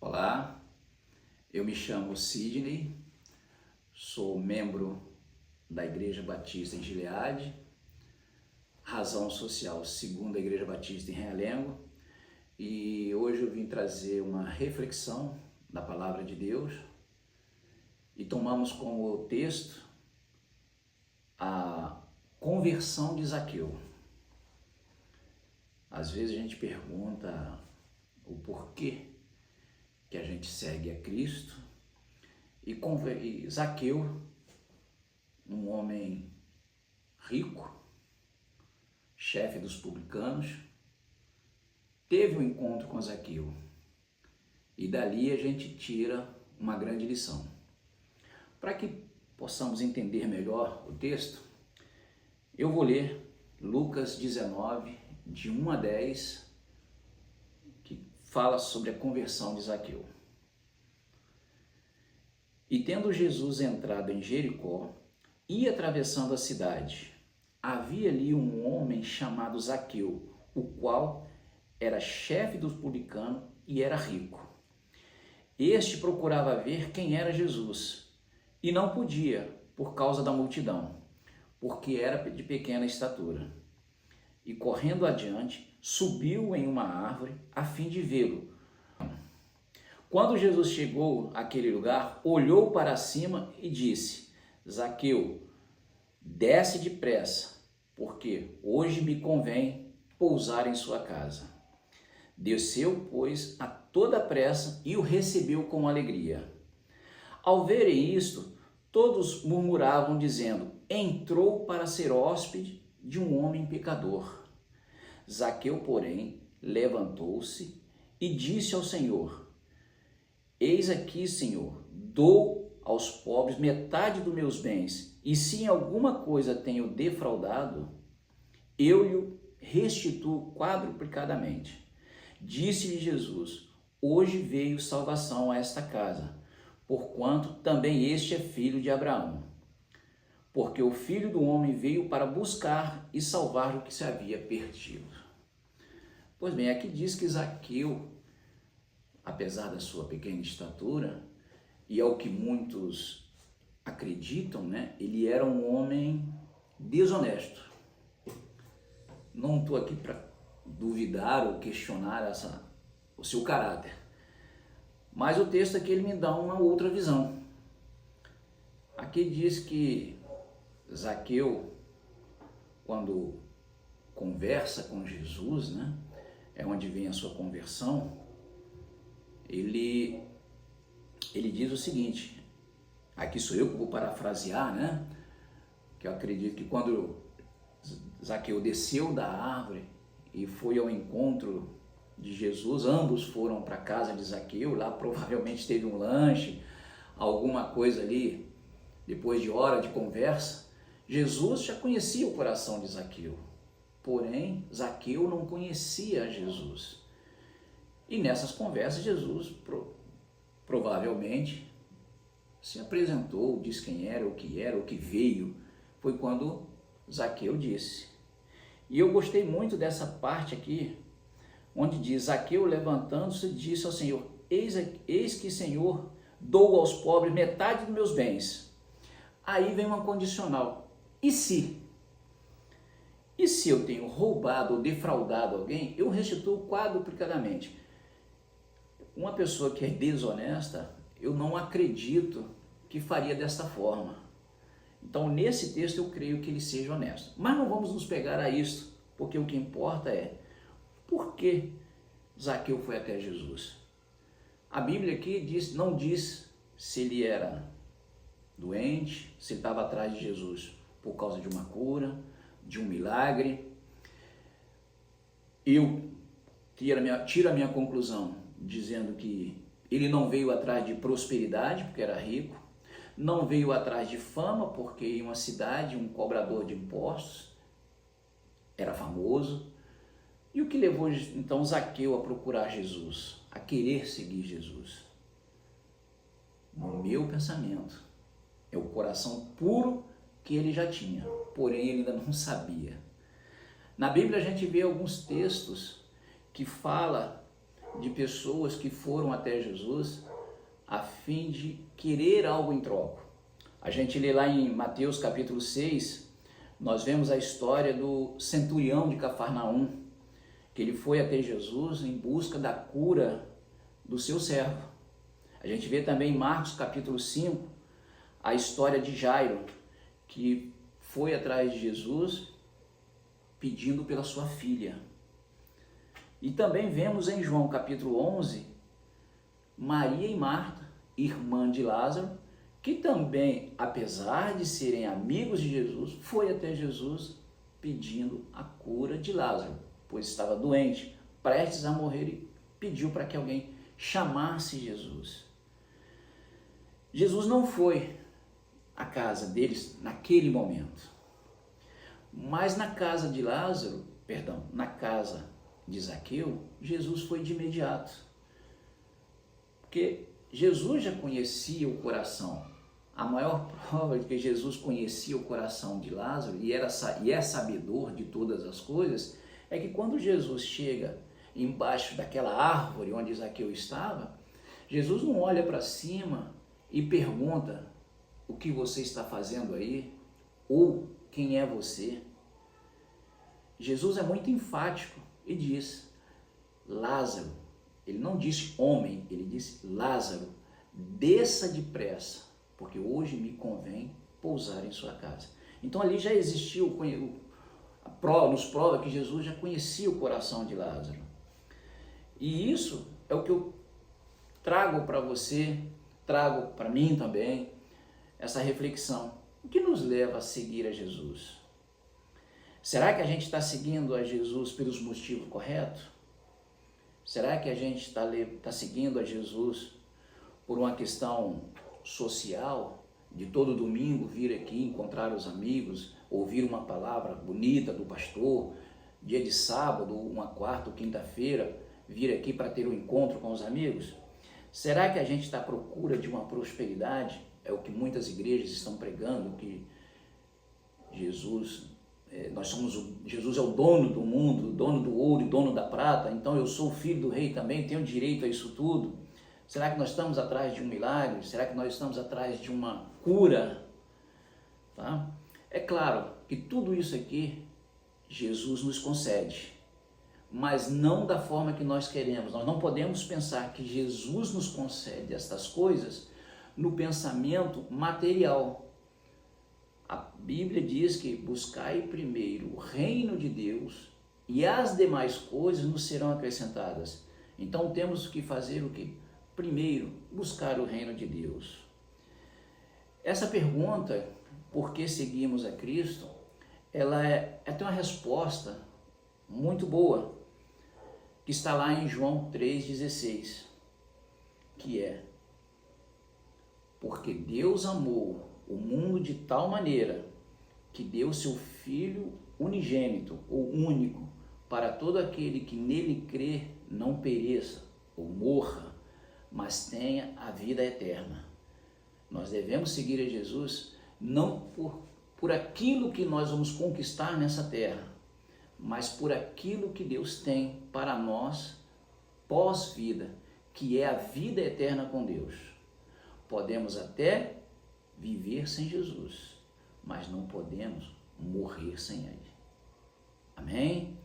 Olá, eu me chamo Sidney, sou membro da Igreja Batista em Gileade, razão social segundo a Igreja Batista em Realengo, e hoje eu vim trazer uma reflexão da Palavra de Deus e tomamos como texto a conversão de Zaqueu. Às vezes a gente pergunta o porquê que a gente segue a Cristo, e Zaqueu, um homem rico, chefe dos publicanos, teve um encontro com Zaqueu, e dali a gente tira uma grande lição. Para que possamos entender melhor o texto, eu vou ler Lucas 19, de 1 a 10, que fala sobre a conversão de Zaqueu. E tendo Jesus entrado em Jericó, ia atravessando a cidade. Havia ali um homem chamado Zaqueu, o qual era chefe dos publicanos e era rico. Este procurava ver quem era Jesus, e não podia, por causa da multidão, porque era de pequena estatura. E correndo adiante, subiu em uma árvore a fim de vê-lo. Quando Jesus chegou àquele lugar, olhou para cima e disse: Zaqueu, desce depressa, porque hoje me convém pousar em sua casa. Desceu, pois, a toda pressa e o recebeu com alegria. Ao verem isto, todos murmuravam, dizendo: entrou para ser hóspede de um homem pecador. Zaqueu, porém, levantou-se e disse ao Senhor: eis aqui, Senhor, dou aos pobres metade dos meus bens, e se em alguma coisa tenho defraudado, eu lhe restituo quadruplicadamente. Disse-lhe Jesus: hoje veio salvação a esta casa, porquanto também este é filho de Abraão. Porque o Filho do Homem veio para buscar e salvar o que se havia perdido. Pois bem, aqui diz que Zaqueu, apesar da sua pequena estatura, e ao que muitos acreditam, ele era um homem desonesto. Não estou aqui para duvidar ou questionar o seu caráter, mas o texto aqui ele me dá uma outra visão. Aqui diz que Zaqueu, quando conversa com Jesus, é onde vem a sua conversão, ele diz o seguinte, aqui sou eu que vou parafrasear, que eu acredito que quando Zaqueu desceu da árvore e foi ao encontro de Jesus, ambos foram para a casa de Zaqueu, lá provavelmente teve um lanche, alguma coisa ali, depois de hora de conversa. Jesus já conhecia o coração de Zaqueu, porém Zaqueu não conhecia Jesus. E nessas conversas Jesus provavelmente se apresentou, disse quem era, o que veio. Foi quando Zaqueu disse. E eu gostei muito dessa parte aqui, onde diz: Zaqueu, levantando-se, disse ao Senhor: eis que, Senhor, dou aos pobres metade dos meus bens. Aí vem uma condicional. E se? E se eu tenho roubado ou defraudado alguém, eu restituo quadruplicadamente. Uma pessoa que é desonesta, eu não acredito que faria desta forma. Então, nesse texto, eu creio que ele seja honesto. Mas não vamos nos pegar a isso, porque o que importa é por que Zaqueu foi até Jesus. A Bíblia aqui não diz se ele era doente, se ele estava atrás de Jesus por causa de uma cura, de um milagre. Eu tiro a minha conclusão dizendo que ele não veio atrás de prosperidade, porque era rico, não veio atrás de fama, porque em uma cidade um cobrador de impostos era famoso. E o que levou então Zaqueu a procurar Jesus, a querer seguir Jesus? No meu pensamento, é o coração puro que ele já tinha, porém ele ainda não sabia. Na Bíblia a gente vê alguns textos que fala de pessoas que foram até Jesus a fim de querer algo em troca. A gente lê lá em Mateus capítulo 6, nós vemos a história do centurião de Cafarnaum, que ele foi até Jesus em busca da cura do seu servo. A gente vê também em Marcos capítulo 5, a história de Jairo, que foi atrás de Jesus pedindo pela sua filha. E também vemos em João capítulo 11, Maria e Marta, irmã de Lázaro, que também, apesar de serem amigos de Jesus, foi até Jesus pedindo a cura de Lázaro, pois estava doente, prestes a morrer, e pediu para que alguém chamasse Jesus. Jesus não foi à casa deles naquele momento, mas na casa de Lázaro, na casa de Zaqueu, Jesus foi de imediato, porque Jesus já conhecia o coração. A maior prova de que Jesus conhecia o coração de Lázaro e é sabedor de todas as coisas é que quando Jesus chega embaixo daquela árvore onde Zaqueu estava, Jesus não olha para cima e pergunta: o que você está fazendo aí? Ou quem é você? Jesus é muito enfático e diz: Lázaro. Ele não disse homem, ele disse: Lázaro, desça depressa, porque hoje me convém pousar em sua casa. Então ali já existiu, nos prova que Jesus já conhecia o coração de Lázaro. E isso é o que eu trago para você, trago para mim também, essa reflexão. O que nos leva a seguir a Jesus? Será que a gente está seguindo a Jesus pelos motivos corretos? Será que a gente está seguindo a Jesus por uma questão social, de todo domingo vir aqui encontrar os amigos, ouvir uma palavra bonita do pastor, dia de sábado, uma quarta ou quinta-feira, vir aqui para ter um encontro com os amigos? Será que a gente está à procura de uma prosperidade? É o que muitas igrejas estão pregando, que Jesus é o dono do mundo, dono do ouro e dono da prata, então eu sou o filho do rei também, tenho direito a isso tudo. Será que nós estamos atrás de um milagre? Será que nós estamos atrás de uma cura? Tá? É claro que tudo isso aqui Jesus nos concede, mas não da forma que nós queremos. Nós não podemos pensar que Jesus nos concede estas coisas no pensamento material. A Bíblia diz que buscai primeiro o reino de Deus e as demais coisas nos serão acrescentadas. Então temos que fazer o quê? Primeiro, buscar o reino de Deus. Essa pergunta, por que seguimos a Cristo, ela tem uma resposta muito boa, que está lá em João 3,16, que é: porque Deus amou o mundo de tal maneira que deu seu Filho unigênito ou único, para todo aquele que nele crê não pereça ou morra, mas tenha a vida eterna. Nós devemos seguir a Jesus não por aquilo que nós vamos conquistar nessa terra, mas por aquilo que Deus tem para nós pós-vida, que é a vida eterna com Deus. Podemos até viver sem Jesus, mas não podemos morrer sem Ele. Amém?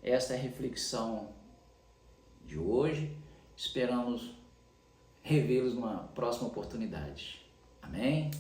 Esta é a reflexão de hoje. Esperamos revê-los numa próxima oportunidade. Amém?